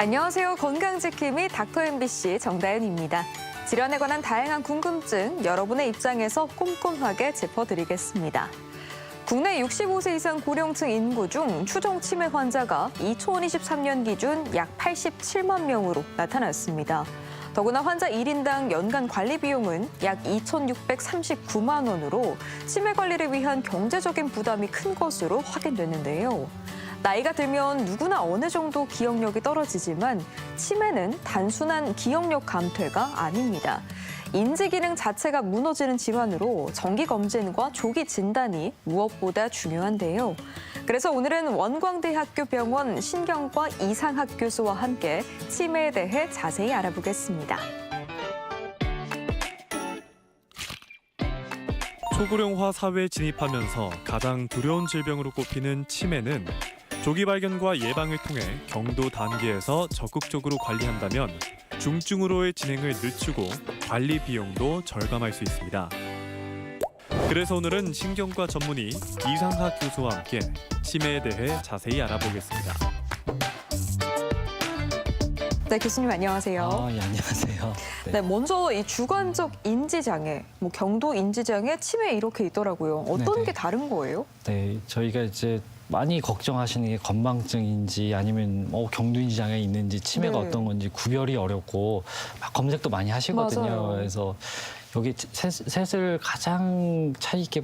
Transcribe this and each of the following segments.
안녕하세요. 건강지킴이 닥터 MBC 정다은입니다. 질환에 관한 다양한 궁금증 여러분의 입장에서 꼼꼼하게 짚어드리겠습니다. 국내 65세 이상 고령층 인구 중 추정 치매 환자가 2023년 기준 약 87만 명으로 나타났습니다. 더구나 환자 1인당 연간 관리 비용은 약 2,639만 원으로 치매 관리를 위한 경제적인 부담이 큰 것으로 확인됐는데요. 나이가 들면 누구나 어느 정도 기억력이 떨어지지만 치매는 단순한 기억력 감퇴가 아닙니다. 인지 기능 자체가 무너지는 질환으로 정기 검진과 조기 진단이 무엇보다 중요한데요. 그래서 오늘은 원광대학교 병원 신경과 이상학 교수와 함께 치매에 대해 자세히 알아보겠습니다. 초고령화 사회에 진입하면서 가장 두려운 질병으로 꼽히는 치매는 조기 발견과 예방을 통해 경도 단계에서 적극적으로 관리한다면 중증으로의 진행을 늦추고 관리 비용도 절감할 수 있습니다. 그래서 오늘은 신경과 전문의 이상학 교수와 함께 치매에 대해 자세히 알아보겠습니다. 네, 교수님 안녕하세요. 예, 안녕하세요. 네, 먼저 이 주관적 인지장애, 경도 인지장애, 치매 이렇게 있더라고요. 어떤 네네. 게 다른 거예요? 네, 저희가 이제 많이 걱정하시는 게 건망증인지 아니면 경도인지 장애 있는지 치매가 네. 어떤 건지 구별이 어렵고 막 검색도 많이 하시거든요. 맞아요. 그래서 여기 셋을 가장 차이 있게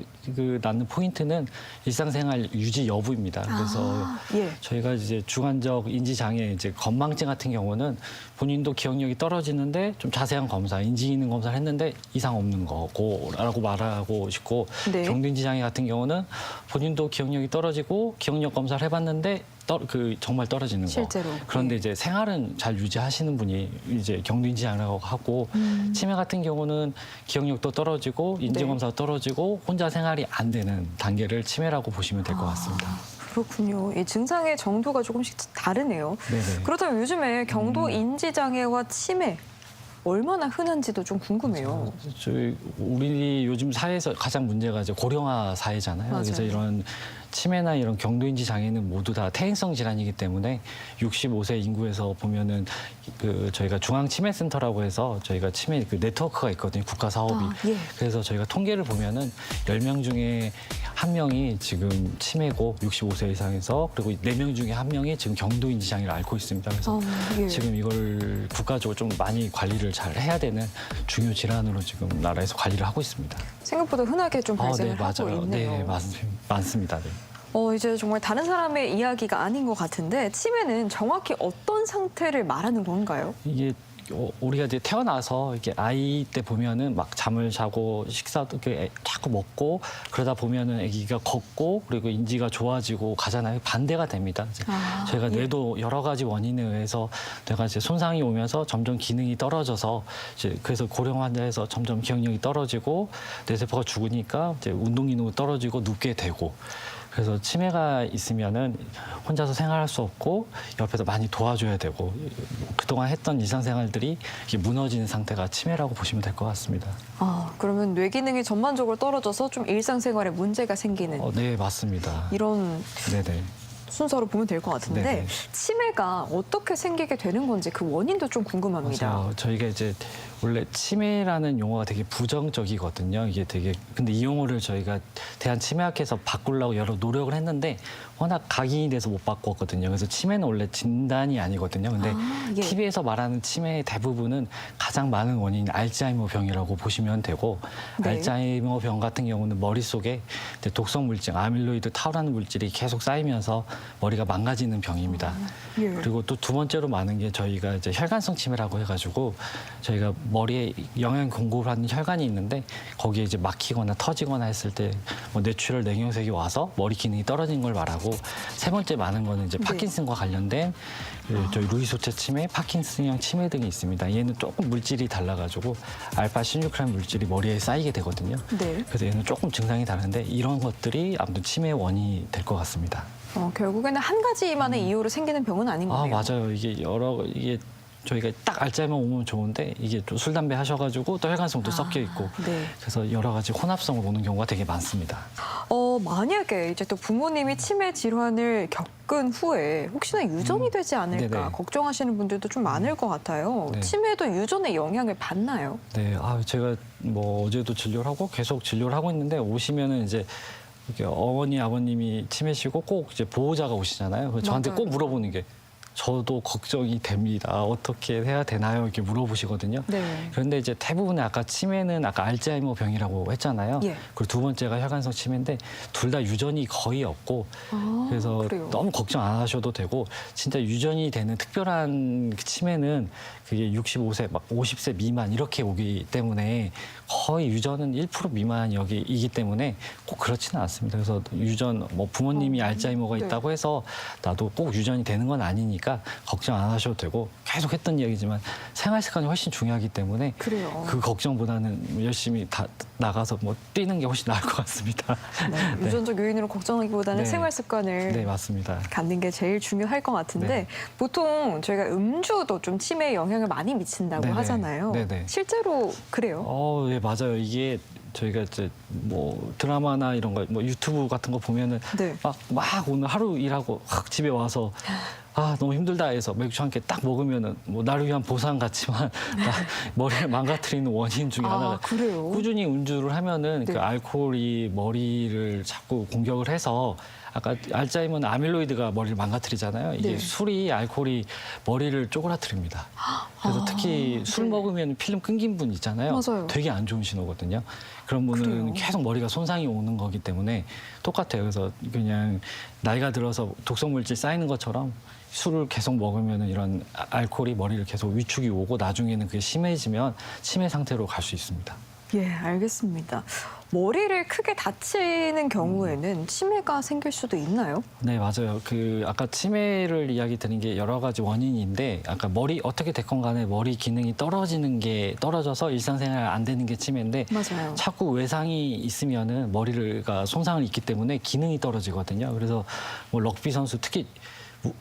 낳는 포인트는 일상생활 유지 여부입니다. 그래서 예. 저희가 이제 주관적 인지 장애, 이제 건망증 같은 경우는 본인도 기억력이 떨어지는데 좀 자세한 검사, 인지 기능 검사를 했는데 이상 없는 거고라고 말하고 싶고, 네. 경도인지 장애 같은 경우는 본인도 기억력이 떨어지고 기억력 검사를 해봤는데 정말 떨어지는 거. 실제로. 그런데 네. 이제 생활은 잘 유지하시는 분이 이제 경도인지 장애라고 하고, 치매 같은 경우는 기억력도 떨어지고 인지검사도 떨어지고 혼자 생활이 안 되는 단계를 치매라고 보시면 될 것 같습니다. 그렇군요. 이 증상의 정도가 조금씩 다르네요. 네네. 그렇다면 요즘에 경도 인지장애와 치매 얼마나 흔한지도 좀 궁금해요. 우리 요즘 사회에서 가장 문제가 이제 고령화 사회잖아요. 맞아요. 그래서 이런 치매나 이런 경도인지 장애는 모두 다 퇴행성 질환이기 때문에 65세 인구에서 보면은 저희가 중앙치매센터라고 해서 저희가 치매 네트워크가 있거든요. 국가 사업이. 예. 그래서 저희가 통계를 보면은 10명 중에 1명이 지금 치매고 65세 이상에서, 그리고 4명 중에 1명이 지금 경도인지 장애를 앓고 있습니다. 그래서 예. 지금 이걸 국가적으로 좀 많이 관리를 잘 해야 되는 중요 질환으로 지금 나라에서 관리를 하고 있습니다. 생각보다 흔하게 좀 발생을 네, 하고 맞아요. 있네요. 네, 많습니다. 네. 이제 정말 다른 사람의 이야기가 아닌 것 같은데 치매는 정확히 어떤 상태를 말하는 건가요? 이게 우리가 이제 태어나서 이렇게 아이 때 보면은 막 잠을 자고 식사도 자꾸 먹고 그러다 보면은 아기가 걷고 그리고 인지가 좋아지고 가잖아요. 반대가 됩니다. 저희가 예. 뇌도 여러 가지 원인에 의해서 뇌가 이제 손상이 오면서 점점 기능이 떨어져서 이제 그래서 고령 환자에서 점점 기억력이 떨어지고 뇌세포가 죽으니까 이제 운동 기능도 떨어지고 눕게 되고. 그래서 치매가 있으면은 혼자서 생활할 수 없고 옆에서 많이 도와줘야 되고 그동안 했던 일상생활들이 이게 무너지는 상태가 치매라고 보시면 될 것 같습니다. 그러면 뇌 기능이 전반적으로 떨어져서 좀 일상생활에 문제가 생기는 네, 맞습니다. 이런 네네. 순서로 보면 될 것 같은데 네네. 치매가 어떻게 생기게 되는 건지 그 원인도 좀 궁금합니다. 맞아요. 저희가 이제 원래 치매라는 용어가 되게 부정적이거든요. 이게 되게 근데 이 용어를 저희가 대한치매학회에서 바꾸려고 여러 노력을 했는데 워낙 각인이 돼서 못 바꿨거든요. 그래서 치매는 원래 진단이 아니거든요. 근데 예. TV에서 말하는 치매의 대부분은 가장 많은 원인이 알츠하이머 병이라고 보시면 되고, 네. 알츠하이머 병 같은 경우는 머릿속에 이제 독성 물질, 아밀로이드 타우라는 물질이 계속 쌓이면서 머리가 망가지는 병입니다. 예. 그리고 또 두 번째로 많은 게 저희가 이제 혈관성 치매라고 해가지고 저희가 머리에 영양 공급을 하는 혈관이 있는데 거기에 이제 막히거나 터지거나 했을 때 뇌출혈 뇌경색이 와서 머리 기능이 떨어진 걸 말하고, 세 번째 많은 거는 이제 네. 파킨슨과 관련된 저희 루이소체 치매, 파킨슨형 치매 등이 있습니다. 얘는 조금 물질이 달라가지고 알파 시뉴크라는 물질이 머리에 쌓이게 되거든요. 네. 그래서 얘는 조금 증상이 다른데 이런 것들이 아무튼 치매의 원인이 될 것 같습니다. 결국에는 한 가지만의 이유로 생기는 병은 아닌 거네요. 맞아요. 이게 저희가 딱 알짜이머 오면 좋은데 이게 또 술, 담배 하셔가지고 또 혈관성도 섞여 있고 네. 그래서 여러 가지 혼합성으로 오는 경우가 되게 많습니다. 만약에 이제 또 부모님이 치매 질환을 겪은 후에 혹시나 유전이 되지 않을까 네네. 걱정하시는 분들도 좀 많을 것 같아요. 네. 치매도 유전의 영향을 받나요? 네, 제가 뭐 어제도 진료를 하고 계속 진료를 하고 있는데 오시면은 이제 이렇게 어머니, 아버님이 치매시고 꼭 이제 보호자가 오시잖아요. 그래서 저한테 맞아요. 꼭 물어보는 게 저도 걱정이 됩니다. 어떻게 해야 되나요? 이렇게 물어보시거든요. 네. 그런데 이제 대부분의 아까 치매는 아까 알츠하이머 병이라고 했잖아요. 예. 그리고 두 번째가 혈관성 치매인데 둘 다 유전이 거의 없고 그래서 그래요? 너무 걱정 안 하셔도 되고 진짜 유전이 되는 특별한 그 치매는 그게 65세, 막 50세 미만 이렇게 오기 때문에 거의 유전은 1% 미만 여기이기 때문에 꼭 그렇지는 않습니다. 그래서 유전 뭐 부모님이 알츠하이머가 네. 있다고 해서 나도 꼭 유전이 되는 건 아니니까 걱정 안 하셔도 되고 계속 했던 이야기지만 생활 습관이 훨씬 중요하기 때문에 그래요. 그 걱정보다는 열심히 다 나가서 뭐 뛰는 게 훨씬 나을 것 같습니다. 네. 유전적 요인으로 걱정하기보다는 네. 생활 습관을 네, 맞습니다. 갖는 게 제일 중요할 것 같은데 네. 보통 저희가 음주도 좀 치매에 영향을 많이 미친다고 네네. 하잖아요. 네네. 실제로 그래요? 네, 맞아요. 이게 저희가 이제 뭐 드라마나 이런 거, 뭐 유튜브 같은 거 보면은 네. 막 오늘 하루 일하고 확 집에 와서 너무 힘들다 해서 맥주 한 캔 딱 먹으면은 뭐 나를 위한 보상 같지만 머리를 망가뜨리는 원인 중에 하나가 그래요? 꾸준히 음주를 하면은 네. 그 알코올이 머리를 자꾸 공격을 해서 아까 알츠하이머는 아밀로이드가 머리를 망가뜨리잖아요. 이게 네. 술이 알코올이 머리를 쪼그라뜨립니다. 그래서 특히 술 네. 먹으면 필름 끊긴 분 있잖아요. 맞아요. 되게 안 좋은 신호거든요. 그런 분은 그래요? 계속 머리가 손상이 오는 거기 때문에 똑같아요. 그래서 그냥 나이가 들어서 독성 물질 쌓이는 것처럼 술을 계속 먹으면 이런 알코올이 머리를 계속 위축이 오고 나중에는 그게 심해지면 치매 상태로 갈 수 있습니다. 예, 알겠습니다. 머리를 크게 다치는 경우에는 치매가 생길 수도 있나요? 네, 맞아요. 아까 치매를 이야기 드린 게 여러 가지 원인인데 아까 머리 어떻게 됐건 간에 머리 기능이 떨어져서 일상생활 안 되는 게 치매인데 맞아요. 자꾸 외상이 있으면은 머리가 손상을 입기 때문에 기능이 떨어지거든요. 그래서 뭐 럭비 선수 특히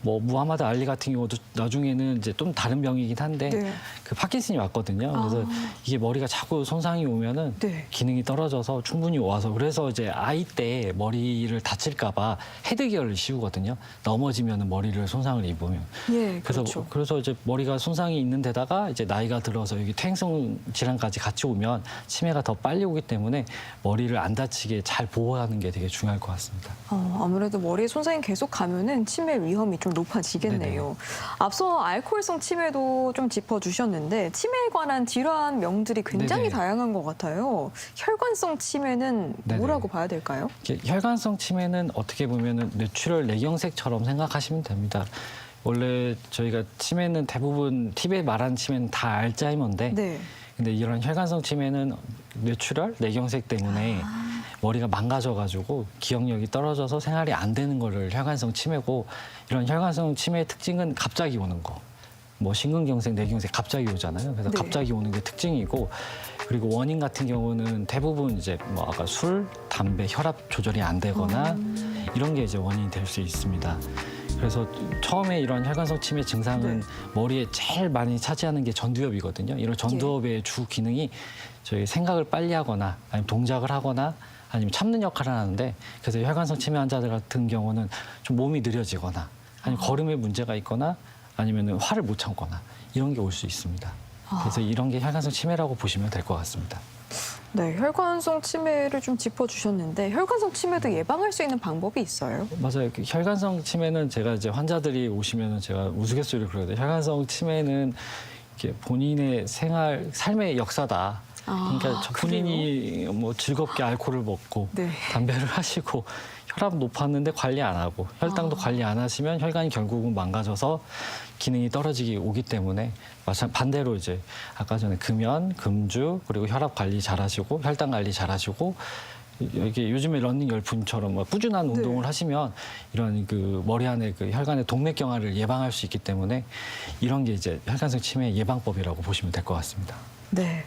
뭐 무하마드 알리 같은 경우도 나중에는 이제 좀 다른 병이긴 한데 네. 그 파킨슨이 왔거든요. 그래서 이게 머리가 자꾸 손상이 오면은 네. 기능이 떨어져서 충분히 와서 그래서 이제 아이 때 머리를 다칠까봐 헤드기어를 씌우거든요. 넘어지면은 머리를 손상을 입으면. 예, 그렇죠. 그래서 이제 머리가 손상이 있는 데다가 이제 나이가 들어서 여기 퇴행성 질환까지 같이 오면 치매가 더 빨리 오기 때문에 머리를 안 다치게 잘 보호하는 게 되게 중요할 것 같습니다. 아무래도 머리에 손상이 계속 가면은 치매 위험이 좀 높아지겠네요. 네네. 앞서 알코올성 치매도 좀 짚어주셨는데 치매에 관한 질환 명들이 굉장히 네네. 다양한 것 같아요. 혈관성 치매는 네네. 뭐라고 봐야 될까요? 혈관성 치매는 어떻게 보면은 뇌출혈 뇌경색처럼 생각하시면 됩니다. 원래 저희가 치매는 대부분 TV에 말하는 치매는 다 알츠하이머인데 네. 근데 이런 혈관성 치매는 뇌출혈, 뇌경색 때문에 머리가 망가져가지고 기억력이 떨어져서 생활이 안 되는 거를 혈관성 치매고 이런 혈관성 치매의 특징은 갑자기 오는 거. 뭐 심근경색, 뇌경색 갑자기 오잖아요. 그래서 네. 갑자기 오는 게 특징이고 그리고 원인 같은 경우는 대부분 이제 뭐 아까 술, 담배, 혈압 조절이 안 되거나 이런 게 이제 원인이 될 수 있습니다. 그래서 처음에 이런 혈관성 치매 증상은 네. 머리에 제일 많이 차지하는 게 전두엽이거든요. 이런 전두엽의 주 기능이 저희 생각을 빨리 하거나 아니면 동작을 하거나 아니면 참는 역할을 하는데 그래서 혈관성 치매 환자들 같은 경우는 좀 몸이 느려지거나 아니면 걸음에 문제가 있거나 아니면 화를 못 참거나 이런 게 올 수 있습니다. 그래서 이런 게 혈관성 치매라고 보시면 될 것 같습니다. 네, 혈관성 치매를 좀 짚어주셨는데 혈관성 치매도 예방할 수 있는 방법이 있어요? 맞아요. 혈관성 치매는 제가 이제 환자들이 오시면은 제가 우스갯소리를 그러거든요. 혈관성 치매는 이렇게 본인의 삶의 역사다. 그러니까 본인이 뭐 즐겁게 알코올을 먹고 네. 담배를 하시고 혈압 높았는데 관리 안 하고 혈당도 관리 안 하시면 혈관이 결국은 망가져서 기능이 떨어지기 오기 때문에 반대로 이제 아까 전에 금연, 금주 그리고 혈압 관리 잘하시고 혈당 관리 잘하시고 이게 요즘에 러닝 열풍처럼 뭐 꾸준한 운동을 하시면 이런 그 머리 안에 그 혈관의 동맥경화를 예방할 수 있기 때문에 이런 게 이제 혈관성 치매 예방법이라고 보시면 될 것 같습니다. 네.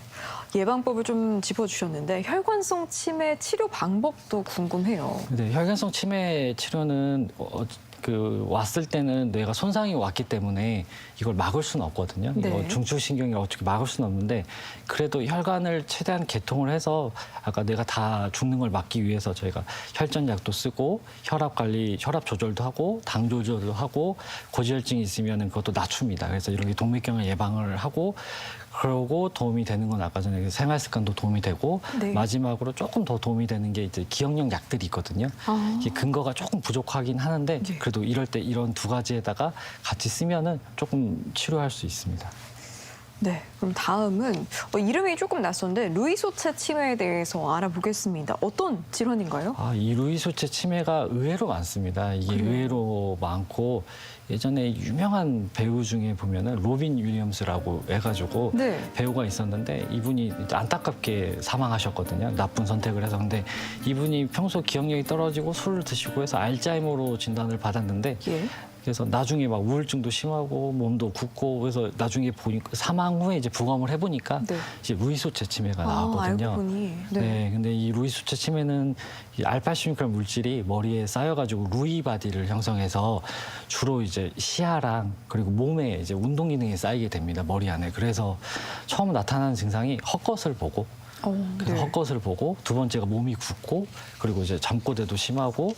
예방법을 좀 짚어주셨는데 혈관성 치매 치료 방법도 궁금해요. 네, 혈관성 치매 치료는 왔을 때는 뇌가 손상이 왔기 때문에 이걸 막을 수는 없거든요. 네. 이거 중추신경이라 어떻게 막을 수는 없는데 그래도 혈관을 최대한 개통을 해서 아까 뇌가 다 죽는 걸 막기 위해서 저희가 혈전약도 쓰고 혈압 관리, 혈압 조절도 하고 당 조절도 하고 고지혈증이 있으면 그것도 낮춥니다. 그래서 이렇게 동맥경화 예방을 하고 그러고 도움이 되는 건 아까 전에 생활 습관도 도움이 되고 네. 마지막으로 조금 더 도움이 되는 게 이제 기억력 약들이 있거든요. 이게 근거가 조금 부족하긴 하는데 네. 그래도 이럴 때 이런 두 가지에다가 같이 쓰면은 조금 치료할 수 있습니다. 네, 그럼 다음은 이름이 조금 낯선데 루이소체 치매에 대해서 알아보겠습니다. 어떤 질환인가요? 이 루이소체 치매가 의외로 많습니다. 이게 그래요? 의외로 많고 예전에 유명한 배우 중에 보면은 로빈 윌리엄스라고 해가지고 네. 배우가 있었는데 이분이 안타깝게 사망하셨거든요. 나쁜 선택을 해서. 근데 이분이 평소 기억력이 떨어지고 술을 드시고 해서 알츠하이머로 진단을 받았는데 예. 그래서 나중에 막 우울증도 심하고 몸도 붓고 그래서 나중에 보니까 사망 후에 이제 부검을 해보니까 네. 이제 루이소체 치매가 알고 나왔거든요. 보니. 네. 근데 이 루이소체 치매는 이 알파-16혈 물질이 머리에 쌓여가지고 루이 바디를 형성해서 주로 이제 시야랑 그리고 몸에 이제 운동 기능에 쌓이게 됩니다. 머리 안에. 그래서 처음 나타나는 증상이 헛것을 보고 그래서 네. 헛것을 보고 두 번째가 몸이 붓고 그리고 이제 잠꼬대도 심하고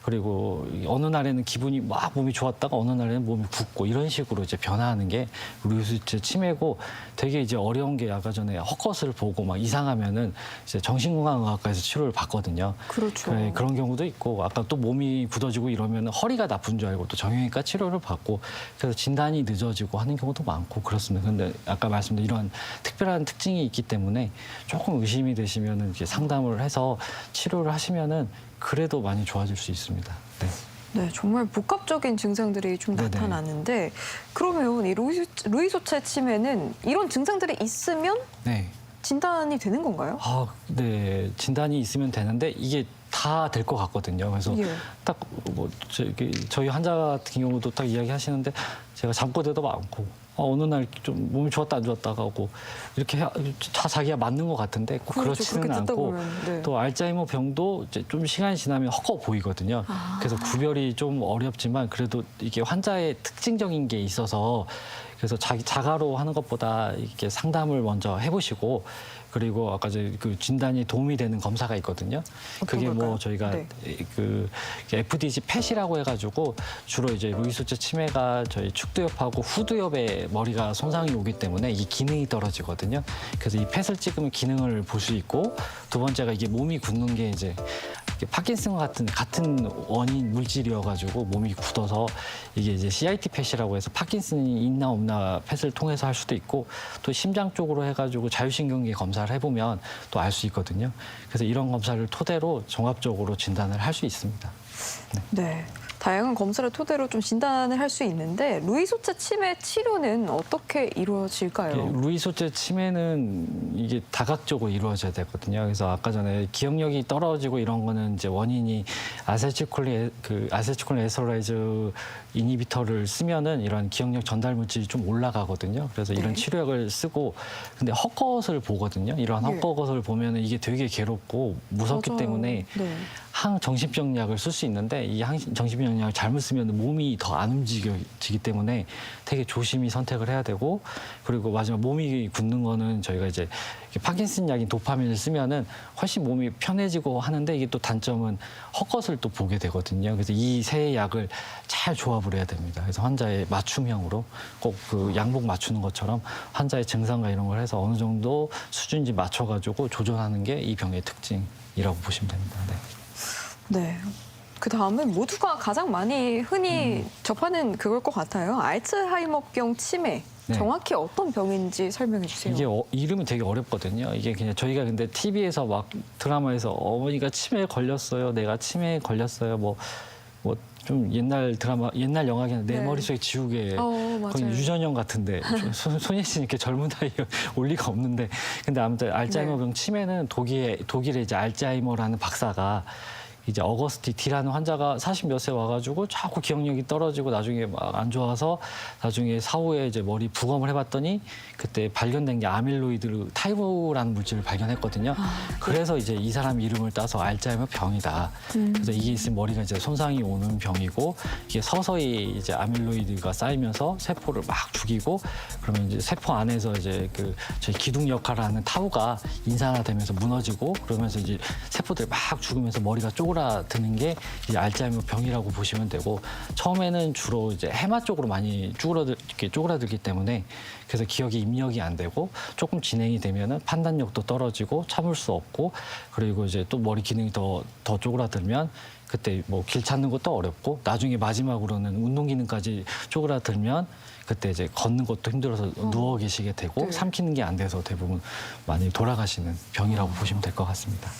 그리고 어느 날에는 기분이 막 몸이 좋았다가 어느 날에는 몸이 붓고 이런 식으로 이제 변화하는 게 루이소체 치매고 되게 이제 어려운 게 아까 전에 헛것을 보고 막 이상하면은 이제 정신건강의학과에서 치료를 받거든요. 그렇죠. 네, 그런 경우도 있고 아까 또 몸이 굳어지고 이러면 허리가 나쁜 줄 알고 또 정형외과 치료를 받고 그래서 진단이 늦어지고 하는 경우도 많고 그렇습니다. 근데 아까 말씀드린 이런 특별한 특징이 있기 때문에 조금 의심이 되시면은 이제 상담을 해서 치료를 하시면은 그래도 많이 좋아질 수 있습니다. 네. 네, 정말 복합적인 증상들이 좀 네네. 나타나는데 그러면 이 루이소체 치매는 이런 증상들이 있으면 네. 진단이 되는 건가요? 네. 진단이 있으면 되는데 이게 다 될 것 같거든요. 그래서 예. 딱 뭐 저희 환자 같은 경우도 딱 이야기하시는데 제가 잠꼬대도 많고 어느 날 좀 몸이 좋았다 안 좋았다 하고 이렇게 다 자기가 맞는 것 같은데 꼭 그렇죠. 그렇지는 그렇게 듣다 않고 보면, 네. 또 알츠하이머 병도 이제 좀 시간이 지나면 헛거 보이거든요. 그래서 구별이 좀 어렵지만 그래도 이게 환자의 특징적인 게 있어서 그래서 자가로 하는 것보다 이렇게 상담을 먼저 해보시고 그리고 아까 그 진단이 도움이 되는 검사가 있거든요. 그게 뭐 걸까요? 저희가 네. 그 FDG 펫이라고 해가지고 주로 이제 루이소체 치매가 저희 축두엽하고 후두엽에 머리가 손상이 오기 때문에 이 기능이 떨어지거든요. 그래서 이 펫을 찍으면 기능을 볼 수 있고 두 번째가 이게 몸이 굳는 게 이제 파킨슨 같은 원인 물질이어가지고 몸이 굳어서 이게 이제 CIT 펫이라고 해서 파킨슨이 있나 없나 펫을 통해서 할 수도 있고 또 심장 쪽으로 해가지고 자율신경계 검사를 해보면 또 알 수 있거든요. 그래서 이런 검사를 토대로 종합적으로 진단을 할 수 있습니다. 네. 다양한 검사를 토대로 좀 진단을 할 수 있는데 루이소체 치매 치료는 어떻게 이루어질까요? 루이소체 치매는 이게 다각적으로 이루어져야 되거든요. 그래서 아까 전에 기억력이 떨어지고 이런 거는 이제 원인이 아세틸콜린 에스터레이즈 이니비터를 쓰면은 이런 기억력 전달 물질이 좀 올라가거든요. 그래서 이런 네. 치료약을 쓰고 근데 헛것을 보거든요. 이런 예. 헛것을 보면은 이게 되게 괴롭고 무섭기 맞아요. 때문에 네. 항정신병 약을 쓸 수 있는데 이 항정신병 약을 잘못 쓰면 몸이 더 안 움직여지기 때문에 되게 조심히 선택을 해야 되고 그리고 마지막 몸이 굳는 거는 저희가 이제 파킨슨 약인 도파민을 쓰면은 훨씬 몸이 편해지고 하는데 이게 또 단점은 헛것을 또 보게 되거든요. 그래서 이 세 약을 잘 조합을 해야 됩니다. 그래서 환자의 맞춤형으로 꼭 그 양복 맞추는 것처럼 환자의 증상과 이런 걸 해서 어느 정도 수준인지 맞춰가지고 조절하는 게 이 병의 특징이라고 보시면 됩니다. 네. 네. 그 다음은 모두가 가장 많이 흔히 접하는 그걸 것 같아요. 알츠하이머병 치매. 네. 정확히 어떤 병인지 설명해 주세요. 이게 이름이 되게 어렵거든요. 이게 그냥 저희가 근데 TV에서 막 드라마에서 어머니가 치매에 걸렸어요. 내가 치매에 걸렸어요. 뭐 좀 옛날 드라마, 옛날 영화긴 내 네. 머릿속에 지우개 맞아요. 거의 유전형 같은데 손예진 씨 이렇게 젊은 나이에 올 리가 없는데 근데 아무튼 알츠하이머병 치매는 독일의 이제 알츠하이머라는 박사가 이제 어거스티 D라는 환자가 40 몇 세 와가지고 자꾸 기억력이 떨어지고 나중에 막 안 좋아서 나중에 사후에 이제 머리 부검을 해봤더니 그때 발견된 게 아밀로이드 타이프라는 물질을 발견했거든요. 그래서 이제 이 사람 이름을 따서 알츠하이머 병이다. 그래서 이게 있으면 머리가 이제 손상이 오는 병이고 이게 서서히 이제 아밀로이드가 쌓이면서 세포를 막 죽이고 그러면 이제 세포 안에서 이제 그 저희 기둥 역할을 하는 타우가 인산화되면서 무너지고 그러면서 이제 세포들이 막 죽으면서 머리가 쪼그라드는 게 이제 알츠하이머 병이라고 보시면 되고 처음에는 주로 이제 해마 쪽으로 많이 쪼그라들기 때문에 그래서 기억이 입력이 안 되고 조금 진행이 되면은 판단력도 떨어지고 참을 수 없고 그리고 이제 또 머리 기능이 더 쪼그라들면 그때 뭐 길 찾는 것도 어렵고 나중에 마지막으로는 운동 기능까지 쪼그라들면 그때 이제 걷는 것도 힘들어서 누워 계시게 되고 네. 삼키는 게 안 돼서 대부분 많이 돌아가시는 병이라고 보시면 될 것 같습니다.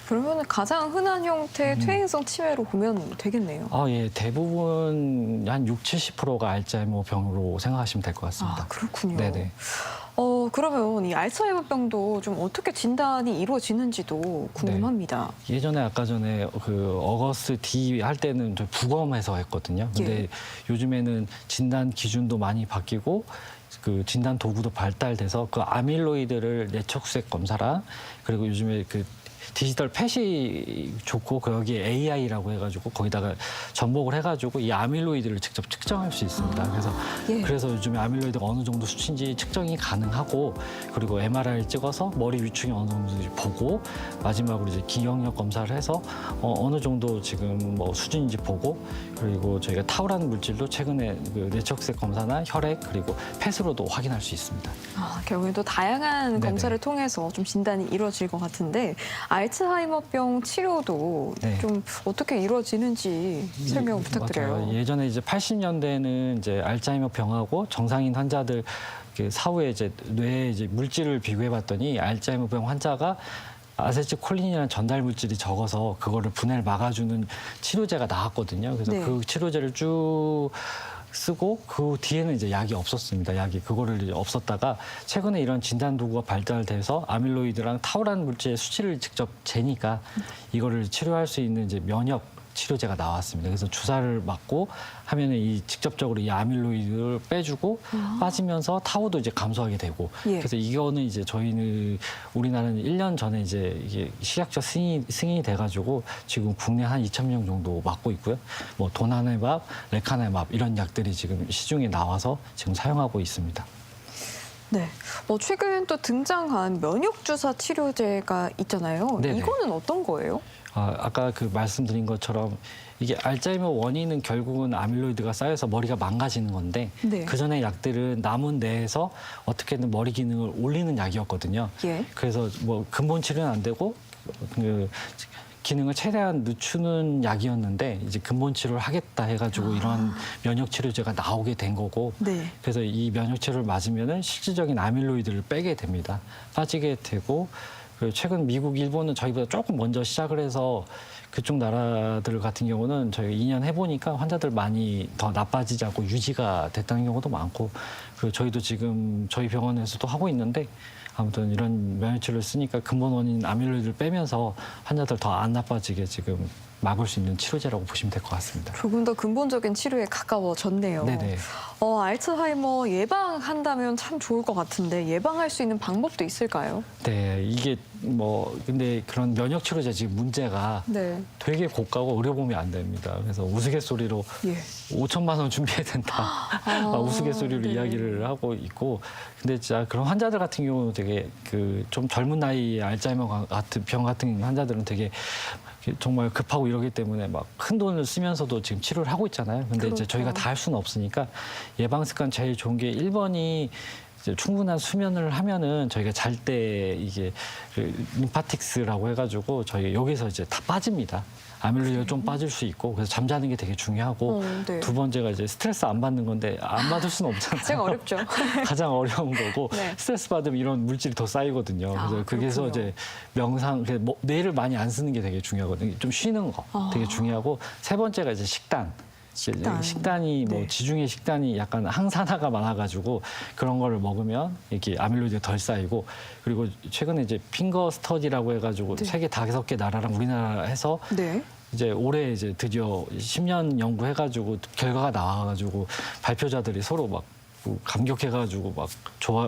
그러면 가장 흔한 형태의 퇴행성 치매로 보면 되겠네요. 아, 예, 대부분 한 60~70%가 알츠하이머 병으로 생각하시면 될 것 같습니다. 아, 그렇군요. 네네. 그러면 이 알츠하이머병도 좀 어떻게 진단이 이루어지는지도 궁금합니다. 예전에 아까 전에 그 어거스트 D 할 때는 저 부검해서 했거든요. 근데 예. 요즘에는 진단 기준도 많이 바뀌고 그 진단 도구도 발달돼서 그 아밀로이드를 내척수색 검사랑 그리고 요즘에 그 디지털 펫이 좋고 거기에 AI라고 해가지고 거기다가 전복을 해가지고 이 아밀로이드를 직접 측정할 수 있습니다. 예. 그래서 요즘에 아밀로이드가 어느 정도 수치인지 측정이 가능하고 그리고 MRI를 찍어서 머리 위층이 어느 정도 보고 마지막으로 이제 기억력 검사를 해서 어느 정도 지금 뭐 수준인지 보고 그리고 저희가 타우라는 물질도 최근에 그 내척색 검사나 혈액 그리고 펫으로도 확인할 수 있습니다. 결국에도 다양한 네네. 검사를 통해서 좀 진단이 이루어질 것 같은데 알츠하이머병 치료도 네. 좀 어떻게 이루어지는지 설명 부탁드려요. 맞아요. 예전에 이제 80년대는 이제 알츠하이머 병하고 정상인 환자들 그 사후에 이제 뇌에 이제 물질을 비교해봤더니 알츠하이머병 환자가 아세틸콜린이라는 전달 물질이 적어서 그거를 분해를 막아주는 치료제가 나왔거든요. 그래서 네. 그 치료제를 쭉 쓰고 그 뒤에는 이제 약이 없었습니다. 약이 그거를 이제 없었다가 최근에 이런 진단 도구가 발달돼서 아밀로이드랑 타우라는 물질의 수치를 직접 재니까 이거를 치료할 수 있는 이제 면역 치료제가 나왔습니다. 그래서 주사를 맞고 하면은 이 직접적으로 이 아밀로이드를 빼주고 빠지면서 타우도 이제 감소하게 되고 예. 그래서 이거는 이제 저희는 우리나라는 1년 전에 이제 이게 식약처 승인이 돼가지고 지금 국내 한 2,000명 정도 맞고 있고요. 뭐 도나네밥, 레카네밥 이런 약들이 지금 시중에 나와서 지금 사용하고 있습니다. 네. 최근 또 등장한 면역 주사 치료제가 있잖아요. 네네. 이거는 어떤 거예요? 아까 그 말씀드린 것처럼 이게 알츠하이머 원인은 결국은 아밀로이드가 쌓여서 머리가 망가지는 건데 네. 그 전에 약들은 남은 뇌에서 어떻게든 머리 기능을 올리는 약이었거든요. 예. 그래서 뭐 근본 치료는 안 되고 그 기능을 최대한 늦추는 약이었는데 이제 근본 치료를 하겠다 해가지고 이런 면역 치료제가 나오게 된 거고 네. 그래서 이 면역 치료를 맞으면은 실질적인 아밀로이드를 빼게 됩니다. 빠지게 되고 그리고 최근 미국, 일본은 저희보다 조금 먼저 시작을 해서 그쪽 나라들 같은 경우는 저희 2년 해보니까 환자들 많이 더 나빠지지 않고 유지가 됐다는 경우도 많고 그리고 저희도 지금 저희 병원에서도 하고 있는데 아무튼 이런 면역치료를 쓰니까 근본 원인 아밀로이드를 빼면서 환자들 더 안 나빠지게 지금 막을 수 있는 치료제라고 보시면 될 것 같습니다. 조금 더 근본적인 치료에 가까워졌네요. 네네. 알츠하이머 예방한다면 참 좋을 것 같은데 예방할 수 있는 방법도 있을까요? 네, 이게 뭐 근데 그런 면역 치료제 지금 문제가 네. 되게 고가고 의료보험이 안 됩니다. 그래서 우스갯소리로 예. 5천만 원 준비해야 된다. 우스갯소리로 네. 이야기를 하고 있고 근데 진짜 그런 환자들 같은 경우는 되게 그 좀 젊은 나이에 알츠하이머 같은 병 같은 환자들은 되게 정말 급하고 이러기 때문에 막 큰 돈을 쓰면서도 지금 치료를 하고 있잖아요. 근데 그렇죠. 이제 저희가 다 할 수는 없으니까 예방 습관 제일 좋은 게 1번이 이제 충분한 수면을 하면은 저희가 잘 때 이게 그 림파틱스라고 해가지고 저희 여기서 이제 다 빠집니다. 아밀로이드가 좀 빠질 수 있고 그래서 잠자는 게 되게 중요하고 네. 두 번째가 이제 스트레스 안 받는 건데 안 받을 수는 없잖아요. 가장 어렵죠. 가장 어려운 거고 네. 스트레스 받으면 이런 물질이 더 쌓이거든요. 그래서 그래서 그렇군요. 이제 명상, 뇌를 많이 안 쓰는 게 되게 중요하거든요. 좀 쉬는 거 되게 중요하고 세 번째가 이제 식단. 식단이 뭐 네. 지중해 식단이 약간 항산화가 많아가지고 그런 거를 먹으면 이렇게 아밀로이드가 덜 쌓이고 그리고 최근에 이제 핑거 스터디라고 해가지고 네. 세계 5개 나라랑 우리나라 해서 네. 이제 올해 이제 드디어 10년 연구해가지고 결과가 나와가지고 발표자들이 서로 막 감격해가지고 막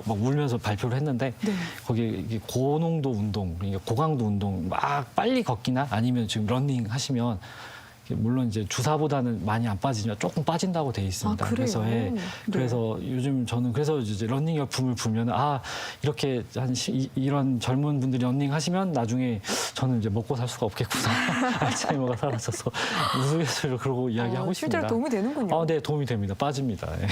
울면서 발표를 했는데 네. 거기에 이게 고농도 운동, 그러니까 고강도 운동 막 빨리 걷기나 아니면 지금 러닝 하시면 물론 이제 주사보다는 많이 안 빠지지만 조금 빠진다고 돼 있습니다. 아, 그래요? 그래서 네. 그래서 요즘 저는 그래서 이제 러닝 열풍을 불면 이렇게 이런 젊은 분들이 러닝 하시면 나중에 저는 이제 먹고 살 수가 없겠구나. 알츠하이머가 사라져서 우스갯소리로 그러고 이야기하고 있습니다. 실제로 도움이 되는군요. 네, 도움이 됩니다. 빠집니다. 네.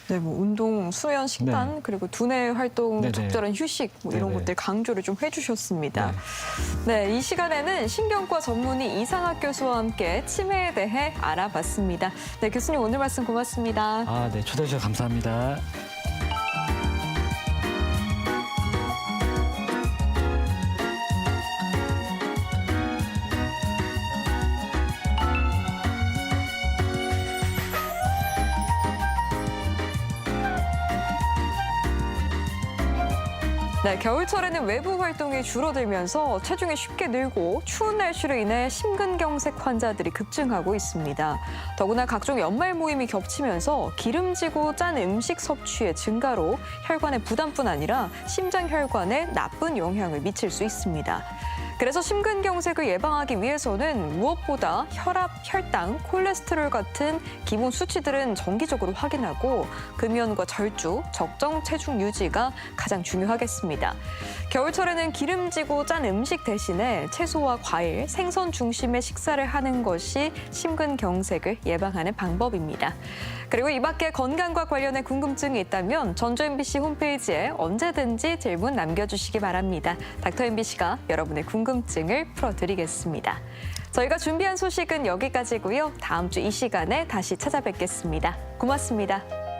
네, 뭐 운동, 수면, 식단, 네. 그리고 두뇌 활동, 네네. 적절한 휴식 뭐 이런 네네. 것들 강조를 좀 해주셨습니다. 네. 네, 이 시간에는 신경과 전문의 이상학 교수와 함께 치매에 대해 알아봤습니다. 네, 교수님 오늘 말씀 고맙습니다. 네, 초대해 주셔서 감사합니다. 네, 겨울철에는 외부 활동이 줄어들면서 체중이 쉽게 늘고 추운 날씨로 인해 심근경색 환자들이 급증하고 있습니다. 더구나 각종 연말 모임이 겹치면서 기름지고 짠 음식 섭취의 증가로 혈관의 부담뿐 아니라 심장 혈관에 나쁜 영향을 미칠 수 있습니다. 그래서 심근경색을 예방하기 위해서는 무엇보다 혈압, 혈당, 콜레스테롤 같은 기본 수치들은 정기적으로 확인하고 금연과 절주, 적정 체중 유지가 가장 중요하겠습니다. 겨울철에는 기름지고 짠 음식 대신에 채소와 과일, 생선 중심의 식사를 하는 것이 심근경색을 예방하는 방법입니다. 그리고 이 밖에 건강과 관련해 궁금증이 있다면 전주 MBC 홈페이지에 언제든지 질문 남겨주시기 바랍니다. 닥터 MBC가 여러분의 궁금증을 풀어드리겠습니다. 저희가 준비한 소식은 여기까지고요. 다음 주 이 시간에 다시 찾아뵙겠습니다. 고맙습니다.